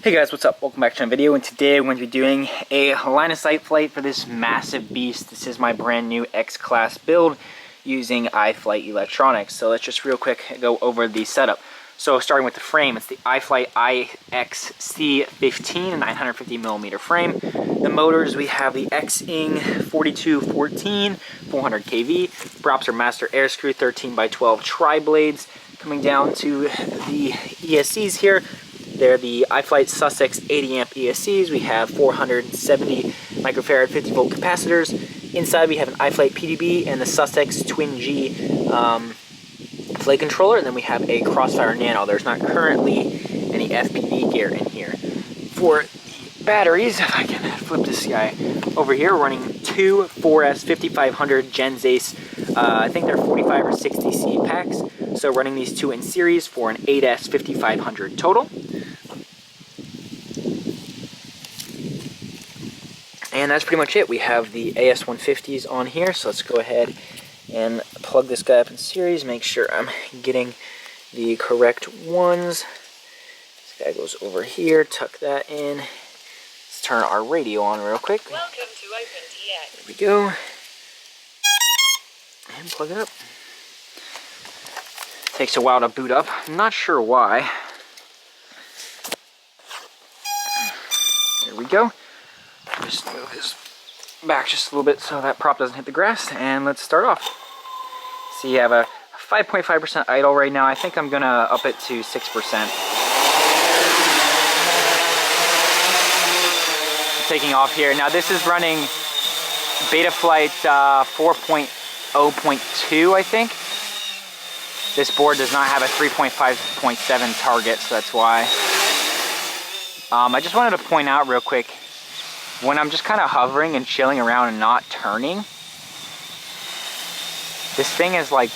Hey guys, what's up? Welcome back to another video, and today I'm going to be doing a line of sight flight for this massive beast. This is my brand new Xclass build using iFlight electronics. So let's just real quick go over the setup. So starting with the frame, it's the iFlight IXC15 950mm frame. The motors, we have the Xing 4214 400 kV. Props are master air screw 13x12 tri-blades. Coming down to the ESCs here, they're the iFlight Sussex 80 amp ESCs. We have 470 microfarad 50 volt capacitors. Inside we have an iFlight PDB and the Sussex Twin G flight controller, and then we have a Crossfire Nano. There's not currently any FPV gear in here. For the batteries, if I can flip this guy over here, we're running two 4S 5500 Gens Ace. I think they're 45 or 60 seed packs. So running these two in series for an 8S 5500 total. And that's pretty much it. We have the AS150s on here, so let's go ahead and plug this guy up in series, make sure I'm getting the correct ones. This guy goes over here, tuck that in. Let's turn our radio on real quick. Welcome to OpenTX. There we go. And plug it up. Takes a while to boot up. I'm not sure why. There we go. Just move his back just a little bit so that prop doesn't hit the grass, and let's start off. So you have a 5.5% idle right now. I think I'm gonna up it to 6%. Taking off here. Now this is running Betaflight 4.0.2, I think. This board does not have a 3.5.7 target, so that's why. I just wanted to point out real quick, when I'm just kind of hovering and chilling around and not turning, this thing is like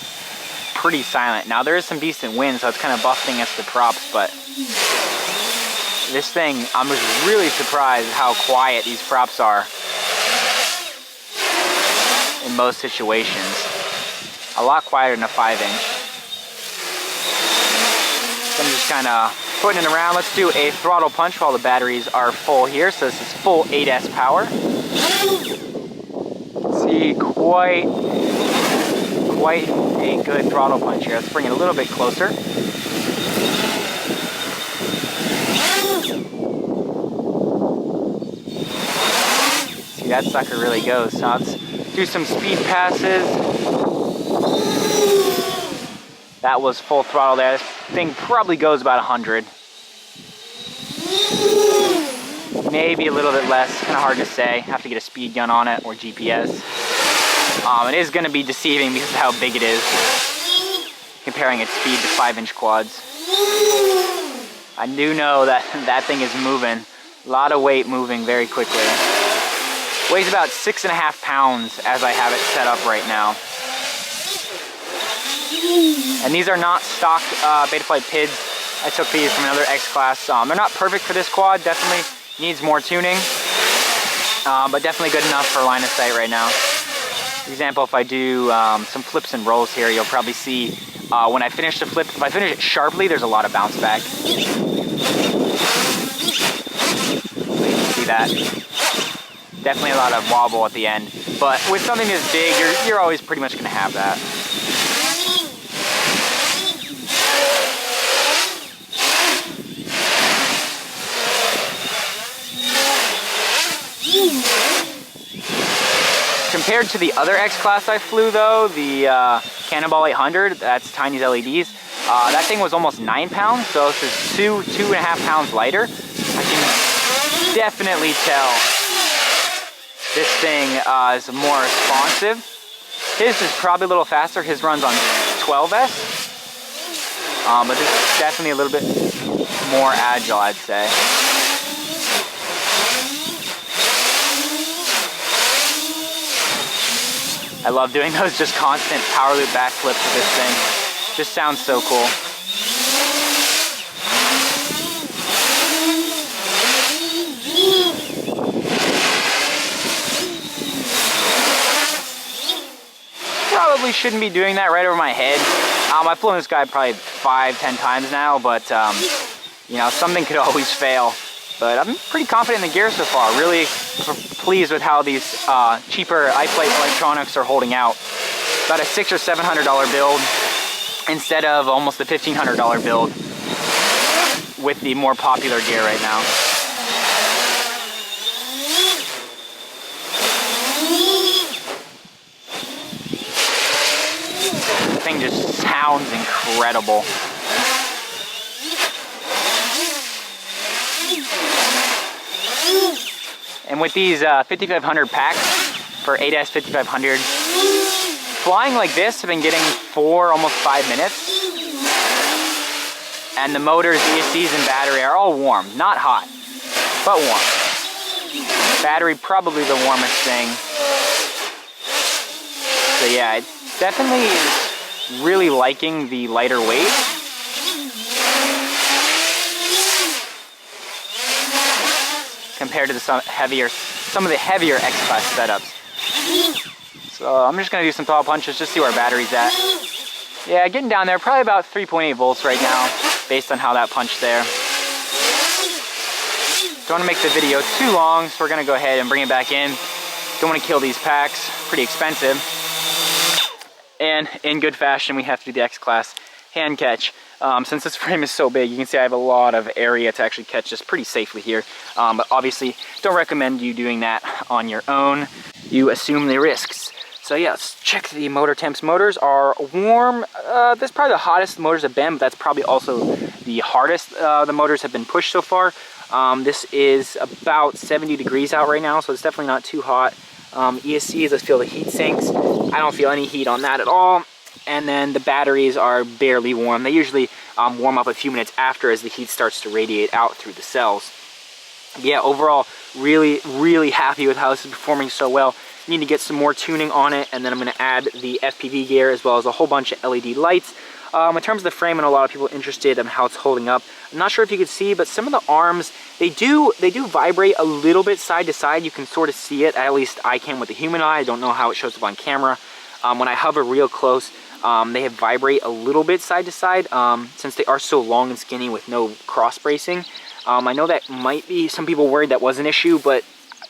pretty silent. Now there is some decent wind, so it's kind of buffeting us the props, but this thing, I'm just really surprised how quiet these props are in most situations. A lot quieter than a 5-inch. So I'm just kind of putting it around. Let's do a throttle punch while the batteries are full here. So this is full 8S power. See, quite a good throttle punch here. Let's bring it a little bit closer. See, that sucker really goes. So let's do some speed passes. That was full throttle there. This thing probably goes about 100. Maybe a little bit less, kind of hard to say. Have to get a speed gun on it or GPS. It is going to be deceiving because of how big it is, comparing its speed to 5-inch quads. I do know that that thing is moving. A lot of weight moving very quickly. Weighs about 6.5 pounds as I have it set up right now. And these are not stock Betaflight PIDs. I took these from another Xclass. They're not perfect for this quad. Definitely needs more tuning, but definitely good enough for line of sight right now. For example, if I do some flips and rolls here, you'll probably see when I finish the flip, if I finish it sharply, there's a lot of bounce back. See that? Definitely a lot of wobble at the end. But with something this big, you're always pretty much gonna have that. Compared to the other Xclass I flew though, the Cannonball 800, that's Tiny's LEDs, that thing was almost 9 pounds, so this is 2.5 pounds lighter. I can definitely tell this thing is more responsive. His is probably a little faster. His runs on 12S, but this is definitely a little bit more agile, I'd say. I love doing those just constant power loop backflips with this thing. Just sounds so cool. Probably shouldn't be doing that right over my head. I've flown this guy probably 5-10 times now, but you know, something could always fail. But I'm pretty confident in the gear so far. Really pleased with how these cheaper iFlight electronics are holding out. About a $600 or $700 build instead of almost a $1,500 build with the more popular gear right now. The thing just sounds incredible. And with these 5500 packs for ADAS 5500, flying like this, I've been getting 4, almost 5 minutes. And the motors, ESCs, and battery are all warm. Not hot, but warm. Battery probably the warmest thing. So yeah, it definitely is really liking the lighter weight. Compared to some of the heavier Xclass setups. So I'm just gonna do some thought punches, just see where our battery's at. Yeah, getting down there, probably about 3.8 volts right now, based on how that punched there. Don't wanna make the video too long, so we're gonna go ahead and bring it back in. Don't wanna kill these packs, pretty expensive. And in good fashion, we have to do the Xclass hand catch. Since this frame is so big, you can see I have a lot of area to actually catch this pretty safely here. But obviously, don't recommend you doing that on your own. You assume the risks. So yeah, let's check the motor temps. Motors are warm. This is probably the hottest the motors have been, but that's probably also the hardest the motors have been pushed so far. This is about 70 degrees out right now, so it's definitely not too hot. ESCs, let's feel the heat sinks. I don't feel any heat on that at all. And then the batteries are barely warm. They usually warm up a few minutes after as the heat starts to radiate out through the cells. But yeah, overall, really happy with how this is performing so well. Need to get some more tuning on it, and then I'm going to add the FPV gear as well as a whole bunch of LED lights. In terms of the frame, and a lot of people interested in how it's holding up. I'm not sure if you can see, but some of the arms, they do vibrate a little bit side to side. You can sort of see it, at least I can with the human eye. I don't know how it shows up on camera. When I hover real close, they vibrate a little bit side to side since they are so long and skinny with no cross bracing. I know that might be some people worried that was an issue, but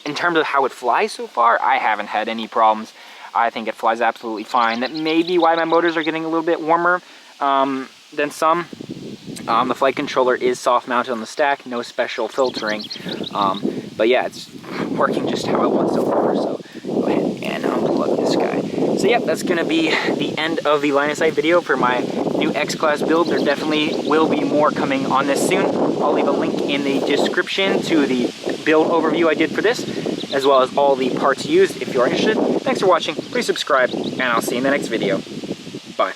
in terms of how it flies so far, I haven't had any problems. I think it flies absolutely fine. That may be why my motors are getting a little bit warmer than some. The flight controller is soft mounted on the stack, no special filtering. But yeah, it's working just how I want so far. So go ahead and unplug this guy. So yeah, that's gonna be the end of the line of sight video for my new Xclass build. There definitely will be more coming on this soon. I'll leave a link in the description to the build overview I did for this, as well as all the parts used if you're interested. Thanks for watching, please subscribe, and I'll see you in the next video. Bye.